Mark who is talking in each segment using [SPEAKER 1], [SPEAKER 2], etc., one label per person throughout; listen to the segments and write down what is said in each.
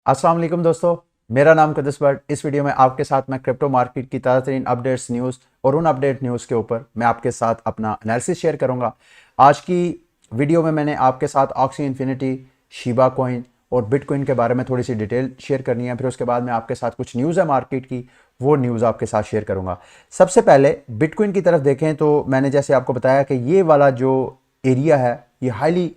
[SPEAKER 1] अस्सलाम वालेकुम दोस्तों, मेरा नाम कदस बट। इस वीडियो में आपके साथ मैं क्रिप्टो मार्केट की ताज़ा तरीन अपडेट्स न्यूज़ और उन अपडेट न्यूज़ के ऊपर मैं आपके साथ अपना एनालिसिस शेयर करूंगा। आज की वीडियो में मैंने आपके साथ ऑक्सी इन्फिनिटी, शिबा कॉइन और बिटकॉइन के बारे में थोड़ी सी डिटेल शेयर करनी है। फिर उसके बाद मैं आपके साथ कुछ न्यूज़ है मार्केट की, वो न्यूज़ आपके साथ शेयर करूंगा। सबसे पहले बिटकॉइन की तरफ देखें तो मैंने जैसे आपको बताया कि ये वाला जो एरिया है ये हाईली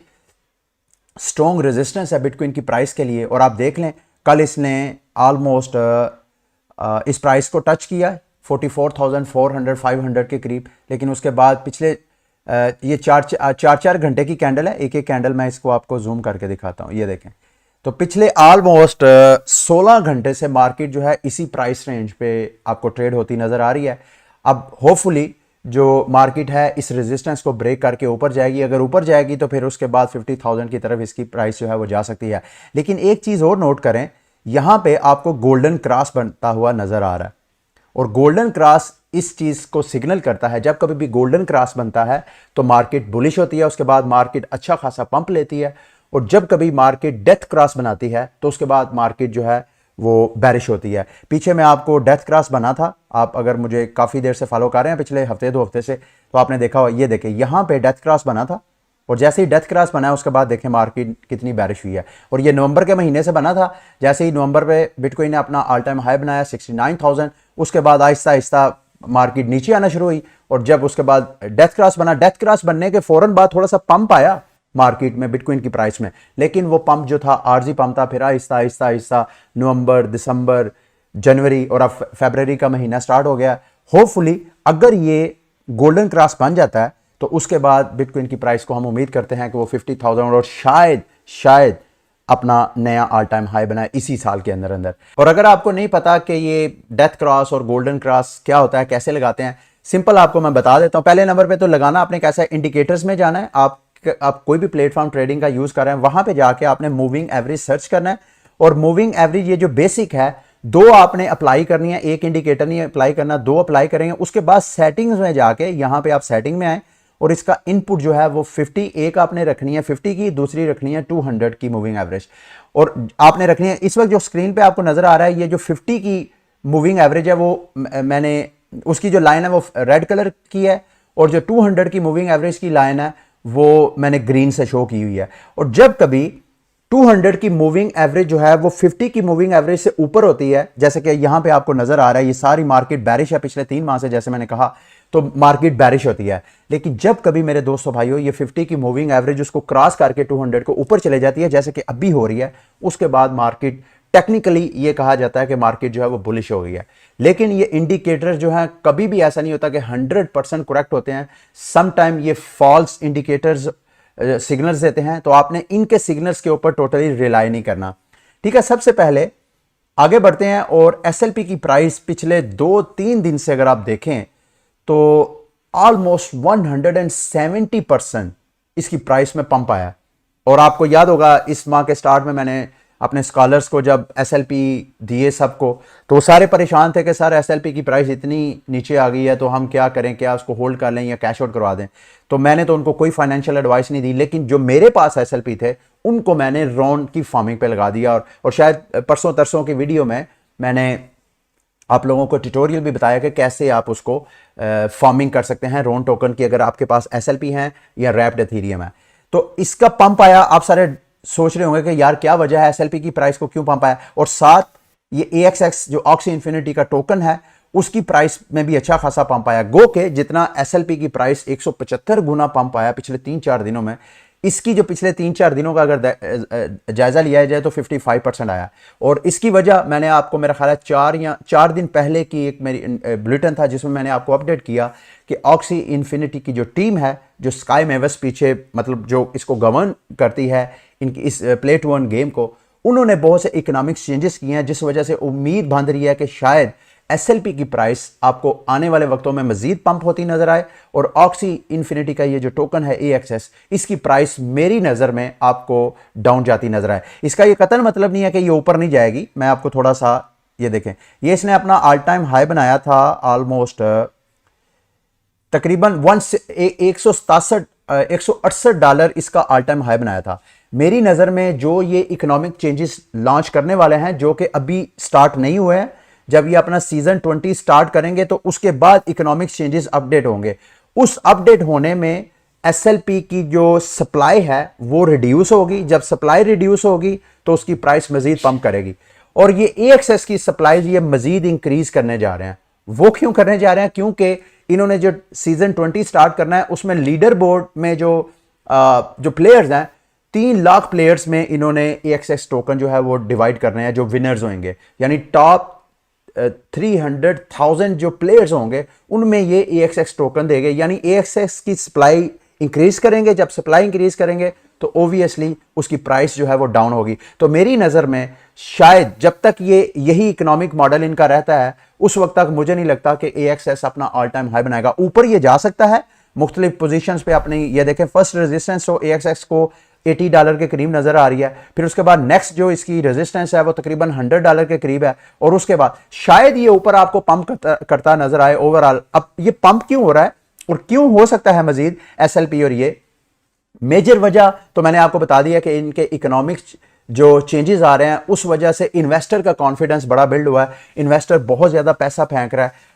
[SPEAKER 1] स्ट्रॉन्ग रेजिस्टेंस है बिटकॉइन की प्राइस के लिए। और आप देख लें कल इसने ऑलमोस्ट इस प्राइस को टच किया 44,400 500 के करीब, लेकिन उसके बाद पिछले ये चार घंटे की कैंडल है। एक एक कैंडल मैं इसको आपको जूम करके दिखाता हूं। ये देखें तो पिछले ऑलमोस्ट 16 घंटे से मार्केट जो है इसी प्राइस रेंज पे आपको ट्रेड होती नजर आ रही है। अब होपफुली जो मार्केट है इस रेजिस्टेंस को ब्रेक करके ऊपर जाएगी। अगर ऊपर जाएगी तो फिर उसके बाद 50,000 की तरफ इसकी प्राइस जो है वो जा सकती है। लेकिन एक चीज और नोट करें, यहां पे आपको गोल्डन क्रॉस बनता हुआ नजर आ रहा है और गोल्डन क्रॉस इस चीज को सिग्नल करता है। जब कभी भी गोल्डन क्रॉस बनता है तो मार्केट बुलिश होती है, उसके बाद मार्केट अच्छा खासा पंप लेती है। और जब कभी मार्केट डेथ क्रॉस बनाती है तो उसके बाद मार्केट जो है वो बैरिश होती है। पीछे में आपको डेथ क्रॉस बना था, आप अगर मुझे काफी देर से फॉलो कर रहे हैं पिछले हफ्ते 2 हफ्ते से, तो आपने देखा ये देखें यहां पे डेथ क्रॉस बना था और जैसे ही डेथ क्रॉस बना है उसके बाद देखें मार्केट कितनी बैरिश हुई है। और ये नवंबर के महीने से बना था। जैसे ही नवंबर पे बिटकॉइन ने अपना ऑल टाइम हाई बनाया 69,000, उसके बाद आहिस्ता आहिस्ता मार्केट नीचे आना शुरू हुई। और जब उसके बाद डेथ क्रॉस बना, डेथ क्रॉस बनने के फौरन बाद थोड़ा सा पंप आया मार्केट में बिटकॉइन की प्राइस में, लेकिन वो पंप जो था आरजी पंप था। फिर आहिस्ता आहिस्ता आहिस्ता नवंबर, दिसंबर, जनवरी और अब फरवरी का महीना स्टार्ट हो गया। होपफुली अगर ये गोल्डन क्रॉस बन जाता है तो उसके बाद बिटकॉइन की प्राइस को हम उम्मीद करते हैं कि वो 50,000 और शायद अपना नया ऑल टाइम हाई बनाए इसी साल के अंदर अंदर। और अगर आपको नहीं पता कि ये डेथ क्रॉस और गोल्डन क्रॉस क्या होता है, कैसे लगाते हैं, सिंपल आपको मैं बता देता हूं। पहले नंबर पे तो लगाना आपने कैसा है, इंडिकेटर्स में जाना है। आप कोई भी प्लेटफॉर्म ट्रेडिंग का यूज कर रहे हैं, वहां पे जाके आपने मूविंग एवरेज सर्च करना है। और मूविंग एवरेज ये जो बेसिक है, 2 आपने अप्लाई करनी है, एक इंडिकेटर नहीं अप्लाई करना, 2 अप्लाई करेंगे। उसके बाद सेटिंग्स में जाके यहां पे आप सेटिंग में आए और इसका इनपुट जो है वो 50, एक आपने रखनी है 50 की, दूसरी रखनी है 200 की मूविंग एवरेज। और आपने रखनी है इस वक्त जो स्क्रीन पे आपको नजर आ रहा है, ये जो 50 की मूविंग एवरेज है वो मैंने उसकी जो लाइन है वो रेड कलर की है और जो 200 की मूविंग एवरेज की लाइन है वो मैंने ग्रीन से शो की हुई है। और जब कभी 200 की मूविंग एवरेज जो है वो 50 की मूविंग एवरेज से ऊपर होती है, जैसे कि यहां पे आपको नजर आ रहा है ये सारी मार्केट बैरिश है पिछले 3 माह से, जैसे मैंने कहा तो मार्केट बैरिश होती है। लेकिन जब कभी मेरे दोस्तों भाइयों ये 50 की मूविंग एवरेज उसको क्रॉस करके 200 को ऊपर चले जाती है, जैसे कि अभी हो रही है, उसके बाद मार्केट टेक्निकली ये कहा जाता है कि मार्केट जो है वो बुलिश हो गई है। लेकिन ये इंडिकेटर जो है कभी भी ऐसा नहीं होता कि 100% करेक्ट होते हैं। समटाइम ये फॉल्स इंडिकेटर्स सिग्नल्स देते हैं, तो आपने इनके सिग्नल्स के ऊपर टोटली रिलाई नहीं करना। ठीक है, सबसे पहले आगे बढ़ते हैं। और एसएलपी की प्राइस पिछले 2-3 दिन से अगर आप देखें तो ऑलमोस्ट 170% इसकी प्राइस में पंप आया। और आपको याद होगा इस माह के स्टार्ट में मैंने अपने स्कॉलर्स को जब एसएलपी दिए सबको, तो वो सारे परेशान थे कि सर एसएलपी की प्राइस इतनी नीचे आ गई है तो हम क्या करें, क्या उसको होल्ड कर लें या कैश आउट करवा दें। तो मैंने तो उनको कोई फाइनेंशियल एडवाइस नहीं दी, लेकिन जो मेरे पास एसएलपी थे उनको मैंने रॉन की फार्मिंग पे लगा दिया। और शायद परसों तरसों की वीडियो में मैंने आप लोगों को ट्यूटोरियल भी बताया कि कैसे आप उसको फार्मिंग कर सकते हैं रोन टोकन की, अगर आपके पास एसएलपी है या रैप्ड एथेरियम है। तो इसका पंप आया। आप सारे सोच रहे होंगे कि यार क्या वजह है एसएलपी की प्राइस को क्यों पंप आया। और साथ ये AXX जो ऑक्सी इन्फिनिटी का टोकन है उसकी प्राइस में भी अच्छा खासा पंप आया। गो के जितना एसएलपी की प्राइस 175 गुना पंप आया पिछले 3-4 दिनों में, इसकी जो पिछले 3-4 दिनों का अगर जायजा लिया जाए तो 55% आया। और इसकी वजह मैंने आपको मेरा ख्याल है 4 दिन पहले की एक मेरी बुलेटिन था जिसमें मैंने आपको अपडेट किया कि ऑक्सी इन्फिनिटी की जो टीम है, जो स्काई मेवस पीछे मतलब जो इसको गवर्न करती है इनकी इस प्ले टू अर्न गेम को, उन्होंने बहुत से इकोनॉमिक्स चेंजेस किए हैं जिस वजह से उम्मीद बंध रही है कि शायद एसएलपी की प्राइस आपको आने वाले वक्तों में मजीद पंप होती नजर आए। और ऑक्सी इन्फिनिटी का ये जो टोकन है AXS, इसकी प्राइस मेरी नजर में आपको डाउन जाती नजर आए। इसका ये कतई मतलब नहीं है कि ये ऊपर नहीं जाएगी। मैं आपको थोड़ा सा ये देखें, ये इसने अपना ऑल टाइम हाई बनाया था ऑलमोस्ट तकरीबन $168 इसका ऑल टाइम हाई बनाया था। मेरी नज़र में जो ये इकोनॉमिक चेंजेस लॉन्च करने वाले हैं, जो कि अभी स्टार्ट नहीं हुए हैं, जब ये अपना सीजन 20 स्टार्ट करेंगे तो उसके बाद इकोनॉमिक चेंजेस अपडेट होंगे। उस अपडेट होने में एसएलपी की जो सप्लाई है वो रिड्यूस होगी। जब सप्लाई रिड्यूस होगी तो उसकी प्राइस मजीद पंप करेगी, और ये एएक्सएस की सप्लाई ये मजीद इंक्रीज करने जा रहे हैं। वो क्यों करने जा रहे हैं? क्योंकि इन्होंने जो सीजन 20 स्टार्ट करना है उसमें लीडर बोर्ड में जो प्लेयर्स हैं, 3 लाख प्लेयर्स में इन्होंने एएक्सएस टोकन जो है वो डिवाइड करने हैं, जो विनर्स होंगे, यानी टॉप 300,000 जो प्लेयर्स होंगे उनमें ये एएक्सएस टोकन देंगे। यानी एएक्सएस की सप्लाई इंक्रीज करेंगे। जब सप्लाई इंक्रीज करेंगे तो ओबियसली उसकी प्राइस जो है वो डाउन होगी। तो मेरी नज़र में शायद जब तक यही इकोनॉमिक मॉडल इनका रहता है उस वक्त तक मुझे नहीं लगता कि एएक्सएस अपना ऑल टाइम हाई बनाएगा। ऊपर ये जा सकता है मुख्तलिफ पोजीशंस पे अपनी, ये देखें फर्स्ट रेजिस्टेंस तो एएक्सएस को $80 के करीब नजर आ रही है, फिर उसके बाद नेक्स्ट जो इसकी रेजिस्टेंस है वो तकरीबन $100 के करीब है, और उसके बाद शायद ये ऊपर आपको पंप करता नजर आए ओवरऑल। अब ये पंप क्यों हो रहा है और क्यों हो सकता है मजीद एसएलपी, और ये मेजर वजह तो मैंने आपको बता दिया कि इनके इकोनॉमिक्स जो चेंजेस आ रहे हैं उस वजह से इन्वेस्टर का कॉन्फिडेंस बड़ा बिल्ड हुआ है, इन्वेस्टर बहुत ज्यादा पैसा फेंक रहा है।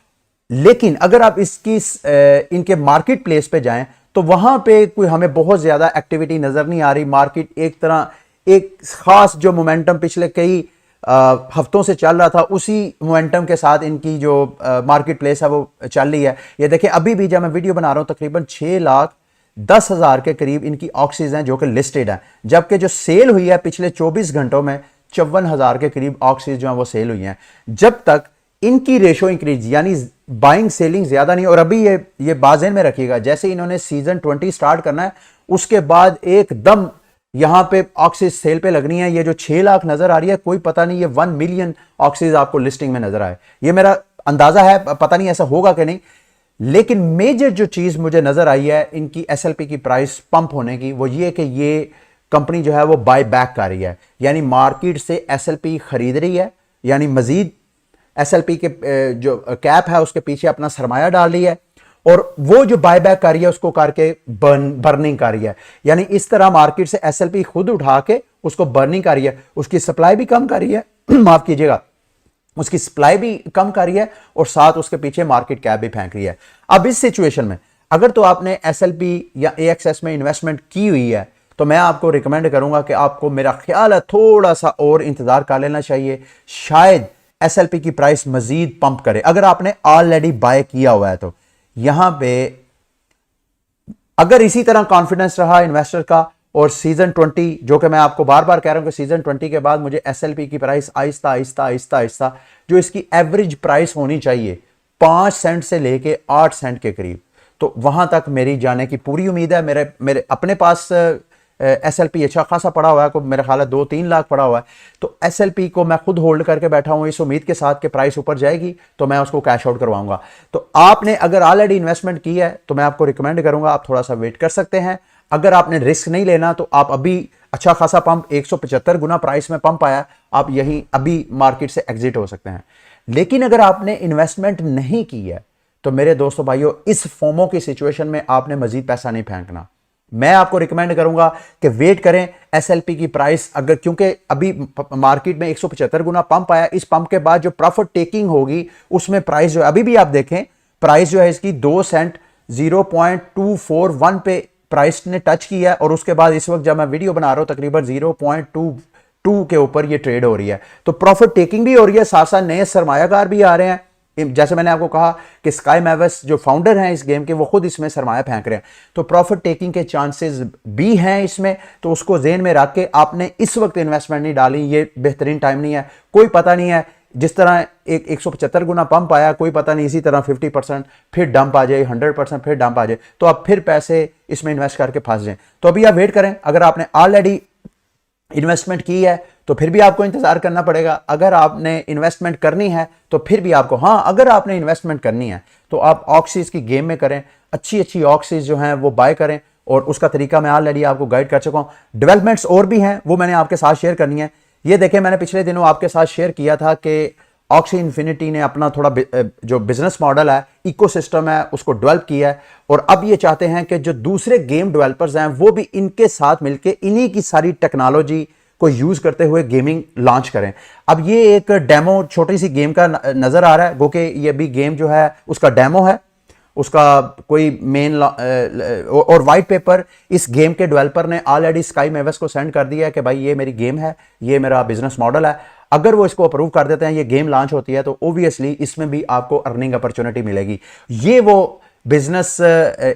[SPEAKER 1] लेकिन अगर आप इनके मार्केट प्लेस पे जाएं तो वहां पे कोई हमें बहुत ज्यादा एक्टिविटी नजर नहीं आ रही। मार्केट एक खास जो मोमेंटम पिछले कई हफ्तों से चल रहा था उसी मोमेंटम के साथ इनकी जो मार्केट प्लेस है वो चल रही है। ये देखिए अभी भी जब मैं वीडियो बना रहा हूं तकरीबन 6,10,000 के करीब इनकी ऑक्सीज हैं जो कि लिस्टेड है, जबकि जो सेल हुई है पिछले 24 घंटों में 54,000 के करीब ऑक्सीज जो है वो सेल हुई हैं। जब तक इनकी रेशो इंक्रीज यानी बाइंग सेलिंग ज्यादा नहीं, और अभी ये बाजेन में रखिएगा जैसे इन्होंने सीजन 20 स्टार्ट करना है उसके बाद एकदम यहां पे ऑक्सीज सेल पे लगनी है। ये जो 6 लाख नजर आ रही है कोई पता नहीं ये 1 मिलियन ऑक्सीज आपको लिस्टिंग में नजर आए, ये मेरा अंदाजा है, पता नहीं ऐसा होगा कि नहीं। लेकिन मेजर जो चीज मुझे नजर आई है इनकी एसएलपी की प्राइस पंप होने की, वो ये कि ये कंपनी जो है वो बाय बैक कर रही है, यानी मार्केट से एसएलपी खरीद रही है, यानी मजीद एसएलपी के जो कैप है उसके पीछे अपना सरमाया डाल रही है, और वो जो बायबैक कर रही है उसको करके बर्निंग कर रही है। यानी इस तरह मार्केट से एसएलपी खुद उठा के उसको बर्निंग कर रही है, उसकी सप्लाई भी कम कर रही है माफ कीजिएगा, उसकी सप्लाई भी कम कर रही है और साथ उसके पीछे मार्केट कैप भी फेंक रही है। अब इस सिचुएशन में अगर तो आपने एसएलपी या एएक्सएस में इन्वेस्टमेंट की हुई है तो मैं आपको रिकमेंड करूंगा कि आपको, मेरा ख्याल है, थोड़ा सा और इंतजार कर लेना चाहिए। शायद एसएलपी की प्राइस मजीद पंप करे अगर आपने ऑलरेडी बाय किया हुआ है। तो यहां पे अगर इसी तरह कॉन्फिडेंस रहा इन्वेस्टर का, और सीजन 20 जो कि मैं आपको बार बार कह रहा हूं कि सीजन 20 के बाद मुझे एसएलपी की प्राइस आहिस्ता आहिस्ता आहिस्ता आहिस्ता जो इसकी एवरेज प्राइस होनी चाहिए 5 सेंट से लेके 8 सेंट के करीब, तो वहां तक मेरी जाने की पूरी उम्मीद है। मेरे अपने पास एसएलपी अच्छा खासा पड़ा हुआ है, को मेरा ख्याल है 2-3 लाख पड़ा हुआ है, तो एसएलपी को मैं खुद होल्ड करके बैठा हूं इस उम्मीद के साथ कि प्राइस ऊपर जाएगी तो मैं उसको कैश आउट करवाऊंगा। तो आपने अगर ऑलरेडी इन्वेस्टमेंट की है तो मैं आपको रिकमेंड करूंगा आप थोड़ा सा वेट कर सकते हैं। अगर आपने रिस्क नहीं लेना तो आप अभी अच्छा खासा पंप 175 गुना प्राइस में पंप आया, आप यही अभी मार्केट से एग्जिट हो सकते हैं। लेकिन अगर आपने इन्वेस्टमेंट नहीं की है तो मेरे दोस्तों भाइयों, इस फोमो की सिचुएशन में आपने मजीद पैसा नहीं फेंकना। मैं आपको रिकमेंड करूंगा कि वेट करें एसएलपी की प्राइस, अगर क्योंकि अभी मार्केट में 175 गुना पंप आया, इस पंप के बाद जो प्रॉफिट टेकिंग होगी उसमें प्राइस जो है, अभी भी आप देखें प्राइस जो है इसकी 2 सेंट 0.241 पे प्राइस ने टच किया है, और उसके बाद इस वक्त जब मैं वीडियो बना रहा हूं तकरीबन 0.22 के ऊपर ये ट्रेड हो रही है। तो प्रॉफिट टेकिंग भी हो रही है, साथ साथ नए सरमायाकार भी आ रहे हैं। जैसे मैंने आपको कहा कि स्काई मैवस जो फाउंडर हैं इस गेम के वो खुद इसमें सरमाया फेंक रहे हैं, तो प्रॉफिट टेकिंग के चांसेस भी हैं इसमें। तो उसको ज़हन में रख के आपने इस वक्त इन्वेस्टमेंट नहीं डाली, ये बेहतरीन टाइम नहीं है। कोई पता नहीं है, जिस तरह एक 175 गुना पंप आया, कोई पता नहीं इसी तरह 50% फिर डंप आ जाए, 100% फिर डंप आ जाए, तो आप फिर पैसे इसमें इन्वेस्ट करके फंस जाएं। तो अभी आप वेट करें। अगर आपने ऑलरेडी इन्वेस्टमेंट की है तो फिर भी आपको इंतजार करना पड़ेगा। अगर आपने इन्वेस्टमेंट करनी है तो फिर भी आपको, हाँ अगर आपने इन्वेस्टमेंट करनी है तो आप ऑक्सीज की गेम में करें, अच्छी अच्छी ऑक्सीज जो हैं वो बाय करें, और उसका तरीका मैं ऑलरेडी आपको गाइड कर चुका हूं। डेवलपमेंट्स और भी हैं वो मैंने आपके साथ शेयर करनी है। ये देखें, मैंने पिछले दिनों आपके साथ शेयर किया था कि ऑक्सी इन्फिनिटी ने अपना थोड़ा जो बिजनेस मॉडल है, इकोसिस्टम है, उसको डेवलप किया है और अब ये चाहते हैं कि जो दूसरे गेम डेवलपर्स हैं वो भी इनके साथ मिलकर इन्हीं की सारी टेक्नोलॉजी को यूज करते हुए गेमिंग लॉन्च करें। अब ये एक डेमो छोटी सी गेम का नजर आ रहा है, गो के ये भी गेम जो है उसका डेमो है, उसका कोई मेन और वाइट पेपर इस गेम के डेवलपर ने ऑलरेडी स्काई मेवस को सेंड कर दिया है कि भाई ये मेरी गेम है, ये मेरा बिजनेस मॉडल है। अगर वो इसको अप्रूव कर देते हैं, ये गेम लॉन्च होती है, तो ओब्वियसली इसमें भी आपको अर्निंग अपॉर्चुनिटी मिलेगी। ये वो बिजनेस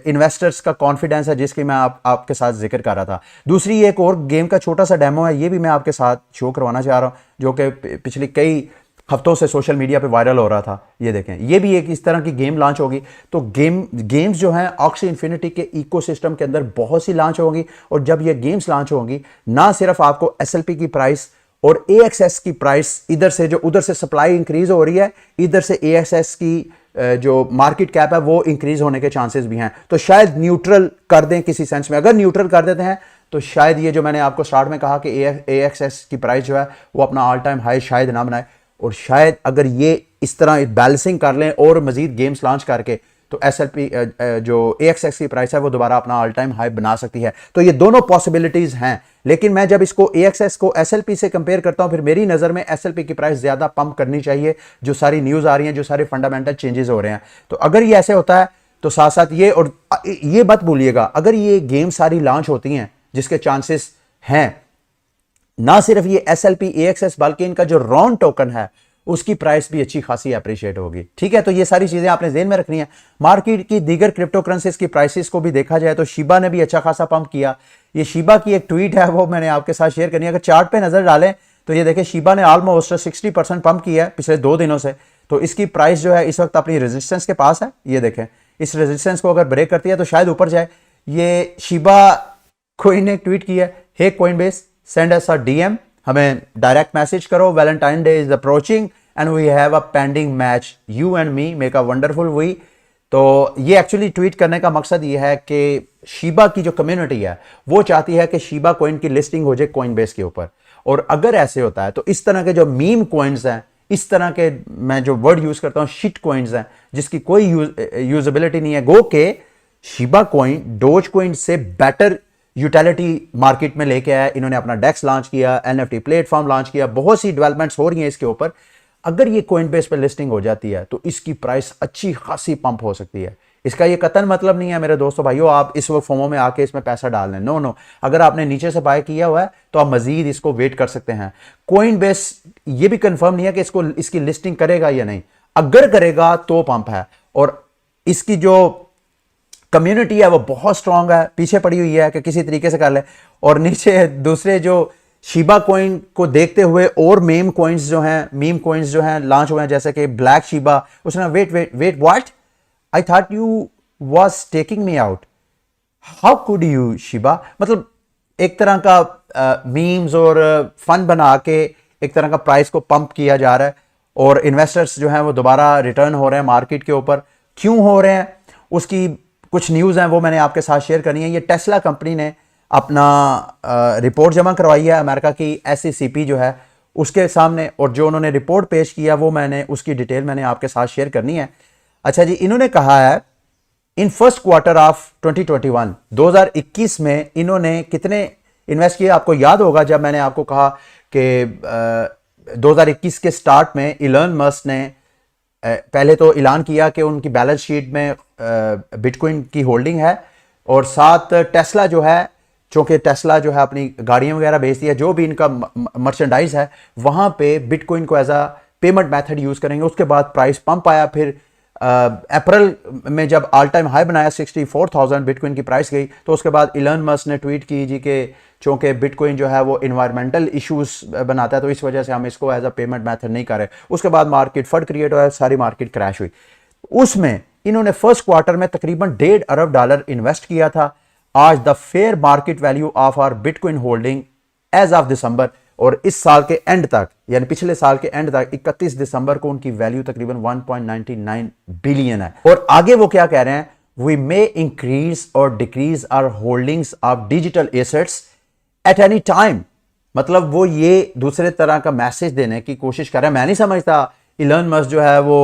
[SPEAKER 1] इन्वेस्टर्स का कॉन्फिडेंस है जिसकी मैं आपके साथ जिक्र कर रहा था। दूसरी एक और गेम का छोटा सा डेमो है, ये भी मैं आपके साथ शो करवाना चाह रहा हूं, जो कि पिछली कई हफ्तों से सोशल मीडिया पे वायरल हो रहा था। ये देखें, ये भी एक इस तरह की गेम लॉन्च होगी। तो गेम्स जो हैं ऑक्सी इन्फिनिटी के इकोसिस्टम के अंदर बहुत सी लॉन्च होंगी और जब ये गेम्स लॉन्च होंगी, ना सिर्फ आपको एसएलपी की प्राइस और एएक्सएस की प्राइस इधर से जो उधर से सप्लाई इंक्रीज हो रही है, इधर से एएक्सएस की जो मार्केट कैप है वो इंक्रीज होने के चांसेस भी हैं। तो शायद न्यूट्रल कर दें किसी सेंस में। अगर न्यूट्रल कर देते हैं तो शायद ये जो मैंने आपको स्टार्ट में कहा कि एएक्सएस की प्राइस जो है वो अपना ऑल टाइम हाई शायद ना बनाए, और शायद अगर ये इस तरह बैलेंसिंग कर लें और मजीद गेम्स लॉन्च करके, तो एसएलपी जो एएक्सएस की प्राइस है वो दोबारा अपना ऑल टाइम हाई बना सकती है। तो ये दोनों पॉसिबिलिटीज हैं। लेकिन मैं जब इसको एएक्सएस को एसएलपी से कंपेयर करता हूं, फिर मेरी नजर में एसएलपी की प्राइस ज्यादा पंप करनी चाहिए, जो सारी न्यूज आ रही हैं, जो सारे फंडामेंटल चेंजेस हो रहे हैं। तो अगर ये ऐसे होता है तो साथ साथ ये, और ये मत भूलिएगा, अगर ये गेम सारी लॉन्च होती हैं जिसके चांसेस हैं, ना सिर्फ ये एसएलपी एएक्सएस बल्कि इनका जो रॉन टोकन है उसकी प्राइस भी अच्छी खासी अप्रिशिएट होगी। ठीक है, तो ये सारी चीजें आपने ज़हन में रखनी है। मार्केट की दीगर क्रिप्टो करेंसीज की प्राइसेस को भी देखा जाए तो शिबा ने भी अच्छा खासा पंप किया। ये शिबा की एक ट्वीट है, वो मैंने आपके साथ शेयर करनी है। अगर चार्ट पे नजर डालें तो ये देखें, शिबा ने ऑलमोस्ट 60% पंप किया है पिछले 2 दिनों से। तो इसकी प्राइस जो है इस वक्त अपनी रेजिस्टेंस के पास है। ये देखें, इस रेजिस्टेंस को अगर ब्रेक करती है तो शायद ऊपर जाए। ये शिबा कोइन ने ट्वीट किया है, hey Coinbase send us a DM, हमें डायरेक्ट मैसेज करो, Valentine day is approaching and we have a pending match, you and me make a wonderful we. तो ये एक्चुअली ट्वीट करने का मकसद ये है कि शिबा की जो कम्युनिटी है वो चाहती है कि शिबा कोइन की लिस्टिंग हो जाए कोइनबेस के ऊपर। और अगर ऐसे होता है तो इस तरह के जो मीम कोइंस हैं, इस तरह के मैं जो वर्ड यूज करता हूं शिट कोइंस हैं, जिसकी कोई यूजेबिलिटी नहीं है, गो के शिबा कोइन डोज कोइन से बेटर यूटिलिटी मार्केट में लेके आया। इन्होंने अपना डेक्स लॉन्च किया, एनएफटी प्लेटफॉर्म लॉन्च किया, बहुत सी डेवलपमेंट्स हो रही हैं इसके ऊपर। अगर ये कोइनबेस पे लिस्टिंग हो जाती है तो इसकी प्राइस अच्छी खासी पंप हो सकती है। इसका ये कतन मतलब नहीं है मेरे दोस्तों भाइयों आप इस वक्त फोमो में आके इसमें पैसा डाल लें, नो नो। अगर आपने नीचे से बाय किया हुआ है तो आप मजीद इसको वेट कर सकते हैं। कोइनबेस ये भी कंफर्म नहीं है कि इसकी लिस्टिंग करेगा या नहीं। अगर करेगा तो पंप है, और इसकी जो कम्युनिटी है वो बहुत स्ट्रांग है, पीछे पड़ी हुई है कि किसी तरीके से कर ले। और नीचे दूसरे जो शिबा कोइन को देखते हुए और मीम कोइंस जो हैं लॉन्च हुए हैं, जैसे कि ब्लैक शिबा। उसने wait what, I thought you was taking me out, how could you Shiba. मतलब एक तरह का मीम्स और फन बना के एक तरह का प्राइस को पंप किया जा रहा है, और इन्वेस्टर्स जो हैं वो दोबारा रिटर्न हो रहे हैं मार्केट के ऊपर। क्यों हो रहे हैं उसकी कुछ न्यूज़ हैं वो मैंने आपके साथ शेयर करनी है। ये टेस्ला कंपनी ने अपना रिपोर्ट जमा करवाई है अमेरिका की SEC जो है उसके सामने, और जो उन्होंने रिपोर्ट पेश किया वो उसकी डिटेल मैंने आपके साथ शेयर करनी है। अच्छा जी, इन्होंने कहा है इन फर्स्ट क्वार्टर ऑफ 2021 में इन्होंने कितने इन्वेस्ट किए। आपको याद होगा जब मैंने आपको कहा कि 2021 के स्टार्ट में इलन मस्क ने पहले तो ऐलान किया कि उनकी बैलेंस शीट में बिटकॉइन की होल्डिंग है, और साथ टेस्ला जो है, चूंकि टेस्ला जो है अपनी गाड़ियां वगैरह बेचती है, जो भी इनका मर्चेंडाइज है वहां पे बिटकॉइन को as a payment method use करेंगे। उसके बाद प्राइस पंप आया, फिर अप्रैल में जब ऑल टाइम हाई बनाया 64,000 बिटकॉइन की प्राइस गई, तो उसके बाद इलन मस्क ने ट्वीट की जी कि चूंकि बिटकॉइन जो है वो इन्वायरमेंटल इश्यूज बनाता है तो इस वजह से हम इसको एज अ पेमेंट मेथड नहीं कर रहे। उसके बाद मार्केट फट क्रिएट हुआ, सारी मार्केट क्रैश हुई। उसमें इन्होंने फर्स्ट क्वार्टर में तकरीबन $1.5 अरब इन्वेस्ट किया था। आज the fair market value of our bitcoin holding as of December, और इस साल के एंड तक यानी पिछले साल के एंड तक 31 दिसंबर को उनकी वैल्यू तकरीबन 1.99 बिलियन है। और आगे वो क्या कह रहे हैं, वी मे इंक्रीज और decrease our holdings of digital assets at any time. मतलब वो ये दूसरे तरह का मैसेज देने की कोशिश कर रहे हैं। मैं नहीं समझता इलन मस्क जो है वो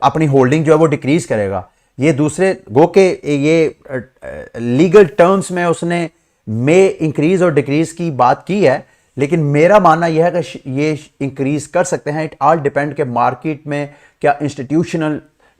[SPEAKER 1] अपनी होल्डिंग जो है वो डिक्रीज करेगा। ये दूसरे गो के ये लीगल टर्म्स में उसने में इंक्रीज और डिक्रीज की बात की है, लेकिन मेरा मानना यह है कि ये इंक्रीज कर सकते हैं। इट ऑल डिपेंड के मार्केट में क्या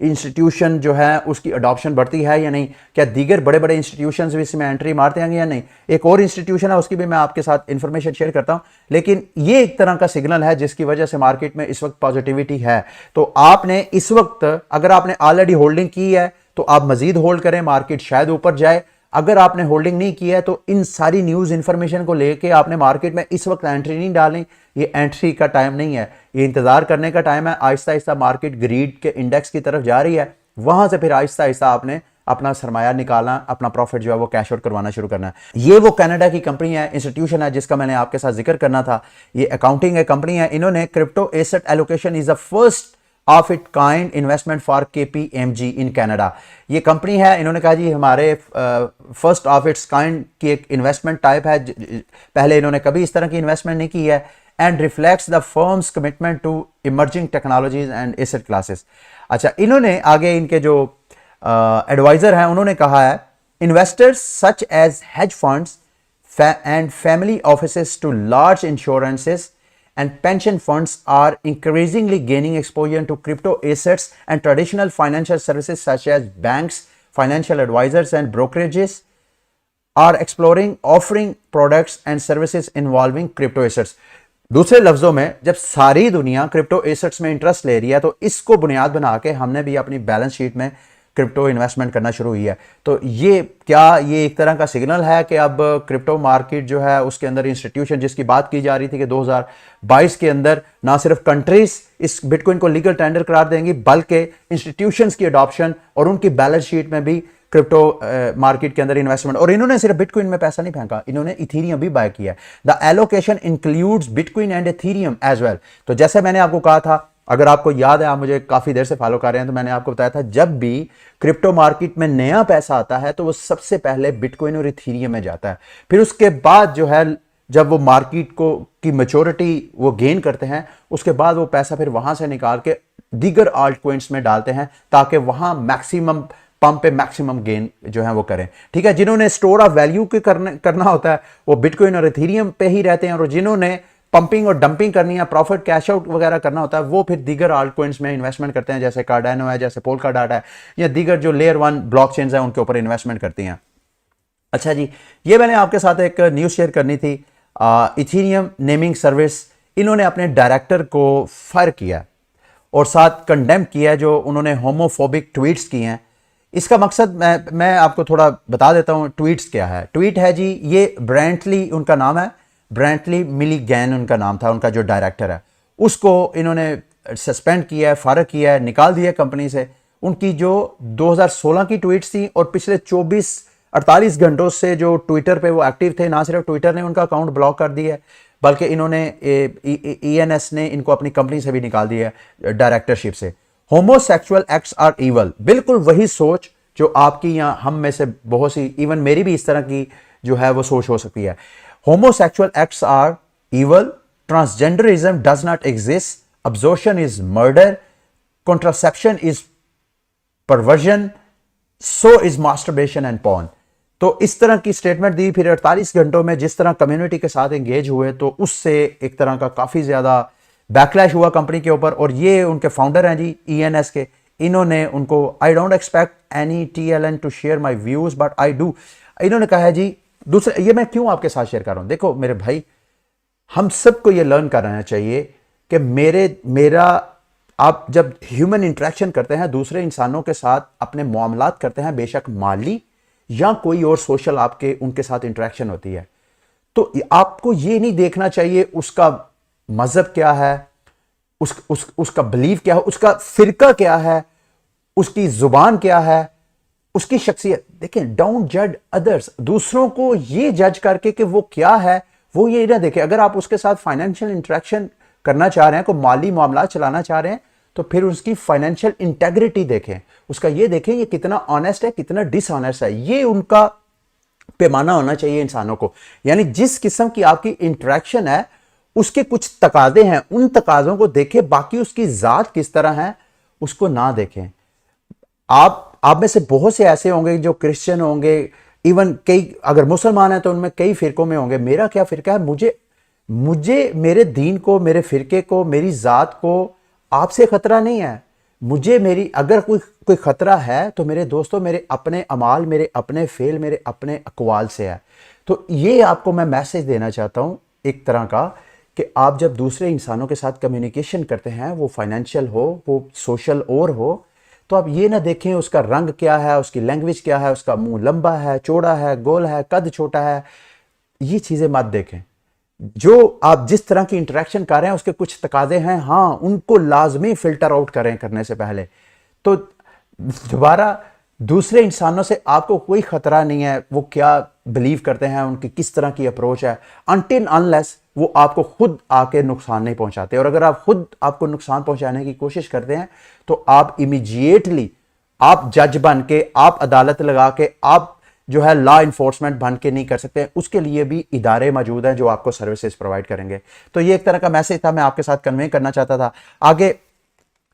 [SPEAKER 1] इंस्टीट्यूशन जो है उसकी अडॉप्शन बढ़ती है या नहीं, क्या दीगर बड़े बड़े इंस्टीट्यूशंस भी इसमें एंट्री मारते हैं या नहीं। एक और इंस्टीट्यूशन है उसकी भी मैं आपके साथ इंफॉर्मेशन शेयर करता हूं, लेकिन ये एक तरह का सिग्नल है जिसकी वजह से मार्केट में इस वक्त पॉजिटिविटी है। तो आपने इस वक्त अगर आपने ऑलरेडी होल्डिंग की है तो आप मजीद होल्ड करें, मार्केट शायद ऊपर जाए। अगर आपने होल्डिंग नहीं की है तो इन सारी न्यूज़ इंफॉर्मेशन को लेके आपने मार्केट में इस वक्त एंट्री नहीं डालनी। ये एंट्री का टाइम नहीं है, ये इंतजार करने का टाइम है। आहिस्ता आहिस्ता मार्केट ग्रीड के इंडेक्स की तरफ जा रही है, वहां से फिर आहिस्ता आहिस्ता आपने अपना सरमाया निकालना, अपना प्रॉफिट जो है वो कैश आउट करवाना शुरू करना है। ये वो कनाडा की कंपनी है, इंस्टीट्यूशन है जिसका मैंने आपके साथ जिक्र करना था। ये अकाउंटिंग है कंपनी है, इन्होंने crypto asset allocation is the first of it kind investment for KPMG in Canada. ये कंपनी है, इन्होंने कहा जी हमारे फर्स्ट ऑफ इट्स काइंड की एक इन्वेस्टमेंट टाइप है, पहले इन्होंने कभी इस तरह की इन्वेस्टमेंट नहीं की है, and reflects the firm's commitment to emerging technologies and asset classes. अच्छा, इन्होंने आगे इनके जो एडवाइजर हैं उन्होंने कहा है investors such as hedge funds and family offices to large insurances and pension funds are increasingly gaining exposure to crypto assets and traditional financial services such as banks, financial advisors and brokerages are exploring offering products and services involving crypto assets। दूसरे लफ्जों में जब सारी दुनिया crypto assets में interest ले रही है तो इसको बुनियाद बना के हमने भी अपनी बैलेंस शीट में क्रिप्टो इन्वेस्टमेंट करना शुरू हुई है। तो ये एक तरह का सिग्नल है कि अब क्रिप्टो मार्केट जो है उसके अंदर इंस्टीट्यूशन जिसकी बात की जा रही थी कि 2022 के अंदर ना सिर्फ कंट्रीज इस बिटकॉइन को लीगल टेंडर करार देंगी बल्कि इंस्टीट्यूशंस की अडॉप्शन और उनकी बैलेंस शीट में भी क्रिप्टो मार्केट के अंदर इन्वेस्टमेंट। और इन्होंने सिर्फ बिटकॉइन में पैसा नहीं फेंका, इन्होंने इथीरियम भी बाय किया। The allocation includes bitcoin and Ethereum as well. तो जैसे मैंने आपको कहा था, अगर आपको याद है, आप मुझे काफी देर से फॉलो कर रहे हैं, तो मैंने आपको बताया था जब भी क्रिप्टो मार्केट में नया पैसा आता है तो वो सबसे पहले बिटकॉइन और इथीरियम में जाता है। फिर उसके बाद जो है जब वो मार्केट को की मैच्योरिटी वो गेन करते हैं उसके बाद वो पैसा फिर वहां से निकाल के दीगर आल्ट कॉइन्स में डालते हैं ताकि वहां मैक्सिमम पंप पे मैक्सिमम गेन जो है वो करें। ठीक है, जिन्होंने स्टोर ऑफ वैल्यू के करना होता है वो बिटकॉइन और इथीरियम पे ही रहते हैं, और जिन्होंने पंपिंग और डंपिंग करनी है, प्रॉफिट कैश आउट वगैरह करना होता है, वो फिर दीगर आल्ट कॉइन्स में इन्वेस्टमेंट करते हैं, जैसे कार्डानो है, जैसे पोलकाडॉट है, या दीगर जो लेयर 1 ब्लॉकचेन्स हैं उनके ऊपर इन्वेस्टमेंट करती हैं। अच्छा जी, ये मैंने आपके साथ एक न्यूज़ शेयर करनी थी। इथीरियम नेमिंग सर्विस, इन्होंने अपने डायरेक्टर को फायर किया और साथ कंडेम किया जो उन्होंने होमोफोबिक ट्वीट्स किए हैं। इसका मकसद मैं आपको थोड़ा बता देता हूँ ट्वीट्स क्या है। ट्वीट है जी, ये ब्रेंटली उनका नाम है, ब्रेंटली मिलीगैन उनका नाम था, उनका जो डायरेक्टर है, उसको इन्होंने सस्पेंड किया है, फारग किया है, निकाल दिया कंपनी से। उनकी जो 2016 की ट्वीट्स थी और पिछले 24-48 घंटों से जो ट्विटर पे वो एक्टिव थे, ना सिर्फ ट्विटर ने उनका अकाउंट ब्लॉक कर दिया है बल्कि इन्होंने ENS ने इनको अपनी कंपनी से भी निकाल दिया है, डायरेक्टरशिप से। होमोसेक्सुअल एक्ट्स आर इवल, बिल्कुल वही सोच जो आपकी या हम में से बहुत सी, इवन मेरी भी इस तरह की जो है वो सोच हो सकती है। Homosexual acts are evil. Transgenderism does not exist. Abortion is murder. Contraception is perversion. So is masturbation and porn. तो इस तरह की स्टेटमेंट दी। फिर 48 घंटों में जिस तरह कम्युनिटी के साथ एंगेज हुए तो उससे एक तरह का काफ़ी ज़्यादा बैकलैश हुआ कंपनी के ऊपर। और ये उनके फाउंडर हैं जी ENS के, इन्होंने उनको I don't expect any TLN to share my views but I do, इन्होंने कहा है जी। दूसरा, ये मैं क्यों आपके साथ शेयर कर रहा हूं, देखो मेरे भाई, हम सबको ये लर्न करना चाहिए कि मेरा आप जब ह्यूमन इंटरेक्शन करते हैं दूसरे इंसानों के साथ, अपने मामलात करते हैं, बेशक माली या कोई और सोशल आपके उनके साथ इंटरेक्शन होती है, तो आपको ये नहीं देखना चाहिए उसका मजहब क्या है, उसका बिलीफ क्या है, उसका फिरका क्या है, उसकी जुबान क्या है, उसकी शख्सियत। देखें, डोंट जज अदर्स, दूसरों को ये जज करके कि वो क्या है वो ये ना देखें। अगर आप उसके साथ फाइनेंशियल इंटरेक्शन करना चाह रहे हैं, कोई माली मामला चलाना चाह रहे हैं, तो फिर उसकी फाइनेंशियल इंटेग्रिटी देखें, उसका ये देखें ये कितना ऑनेस्ट है, कितना डिसऑनेस्ट है। ये उनका पैमाना होना चाहिए इंसानों को। यानी जिस किस्म की आपकी इंटरेक्शन है उसके कुछ तकाजे हैं, उन तकाजों को देखें, बाकी उसकी जात किस तरह है उसको ना देखें। आप में से बहुत से ऐसे होंगे जो क्रिश्चियन होंगे, इवन कई अगर मुसलमान हैं तो उनमें कई फिरकों में होंगे। मेरा क्या फिरका है, मुझे मेरे दीन को, मेरे फिरके को, मेरी जात को आपसे खतरा नहीं है। मुझे मेरी अगर कोई खतरा है तो मेरे दोस्तों मेरे अपने अमाल, मेरे अपने फेल, मेरे अपने अकवाल से है। तो ये आपको मैं मैसेज देना चाहता हूं एक तरह का, कि आप जब दूसरे इंसानों के साथ कम्युनिकेशन करते हैं, वो फाइनेंशियल हो, वो सोशल और हो, तो आप ये ना देखें उसका रंग क्या है, उसकी लैंग्वेज क्या है, उसका मुंह लंबा है, चौड़ा है, गोल है, कद छोटा है, ये चीजें मत देखें। जो आप जिस तरह की इंटरेक्शन कर रहे हैं उसके कुछ तकाजे हैं, हाँ, उनको लाजमी फिल्टर आउट करें करने से पहले। तो दोबारा दूसरे इंसानों से आपको कोई खतरा नहीं है, वो क्या बिलीव करते हैं, उनकी किस तरह की अप्रोच है, अनटिल अनलेस वो आपको खुद आके नुकसान नहीं पहुंचाते। और अगर आप खुद आपको नुकसान पहुंचाने की कोशिश करते हैं तो आप इमीडिएटली, आप जज बन के, आप अदालत लगा के, आप जो है लॉ इन्फोर्समेंट बन के नहीं कर सकते। उसके लिए भी इदारे मौजूद हैं जो आपको सर्विसेज प्रोवाइड करेंगे। तो ये एक तरह का मैसेज था, मैं आपके साथ कन्वे करना चाहता था। आगे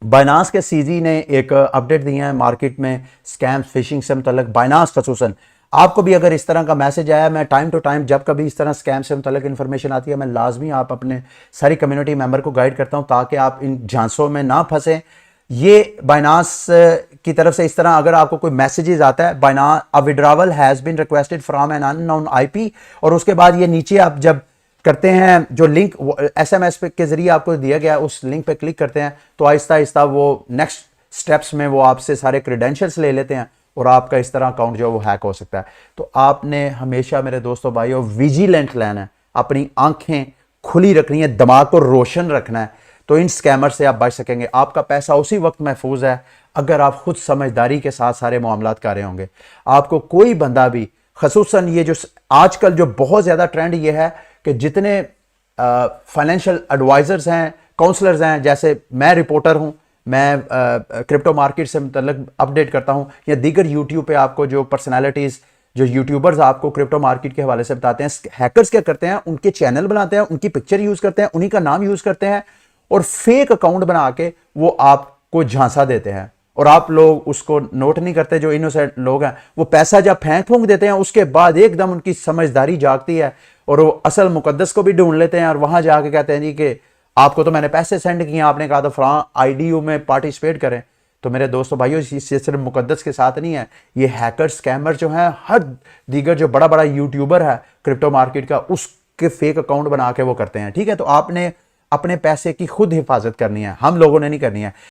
[SPEAKER 1] बाइनांस के सीजी ने एक अपडेट दिया है मार्केट में स्कैम फिशिंग से मुतल्लिक। बाइनांस खसूसन आपको भी अगर इस तरह का मैसेज आया, मैं टाइम टू टाइम जब कभी इस तरह स्कैम से मुतल्लिक इन्फॉर्मेशन आती है, मैं लाजमी आप अपने सारी कम्युनिटी मेंबर को गाइड करता हूं ताकि आप इन झांसों में ना फंसें। ये बाइनांस की तरफ से इस तरह अगर आपको कोई मैसेजेस आता है, Binance a withdrawal has been requested from an unknown IP, और उसके बाद ये नीचे आप जब करते हैं जो लिंक एसएमएस के जरिए आपको दिया गया उस लिंक पे क्लिक करते हैं तो आहिस्ता आहिस्ता वो नेक्स्ट स्टेप्स में वो आपसे सारे क्रेडेंशियल्स ले लेते हैं और आपका इस तरह अकाउंट जो वो हैक हो सकता है। तो आपने हमेशा मेरे दोस्तों भाइयों विजिलेंट रहना है, अपनी आंखें खुली रखनी है, दिमाग को रोशन रखना है, तो इन स्कैमर से आप बच सकेंगे। आपका पैसा उसी वक्त महफूज है अगर आप खुद समझदारी के साथ सारे मामलात कर रहे होंगे। आपको कोई बंदा भी, खसूसन ये जो आजकल जो बहुत ज्यादा ट्रेंड ये है कि जितने फाइनेंशियल एडवाइजर्स हैं, काउंसलर्स हैं, जैसे मैं रिपोर्टर हूं, मैं क्रिप्टो मार्केट से मतलब अपडेट करता हूं, या दीगर यूट्यूब पे आपको जो पर्सनालिटीज, जो यूट्यूबर्स आपको क्रिप्टो मार्केट के हवाले से बताते हैं, हैकर्स क्या करते हैं, उनके चैनल बनाते हैं, उनकी पिक्चर यूज करते हैं, उन्हीं का नाम यूज करते हैं और फेक अकाउंट बना के वो आपको झांसा देते हैं और आप लोग उसको नोट नहीं करते। जो इनोसेंट लोग हैं वो पैसा जब फेंक फूंक देते हैं उसके बाद एकदम उनकी समझदारी जागती है और वो असल मुकद्दस को भी ढूंढ लेते हैं और वहां जाके कहते हैं जी कि आपको तो मैंने पैसे सेंड किए, आपने कहा था फलां आईडीयू में पार्टिसिपेट करें। तो मेरे दोस्तों भाइयों, ये सिर्फ मुकद्दस के साथ नहीं है, ये हैकर स्कैमर जो है, हर दीगर जो बड़ा बड़ा यूट्यूबर है क्रिप्टो मार्केट का, उसके फेक अकाउंट बना के वो करते हैं। ठीक है, तो आपने अपने पैसे की खुद हिफाजत करनी है, हम लोगों ने नहीं करनी है।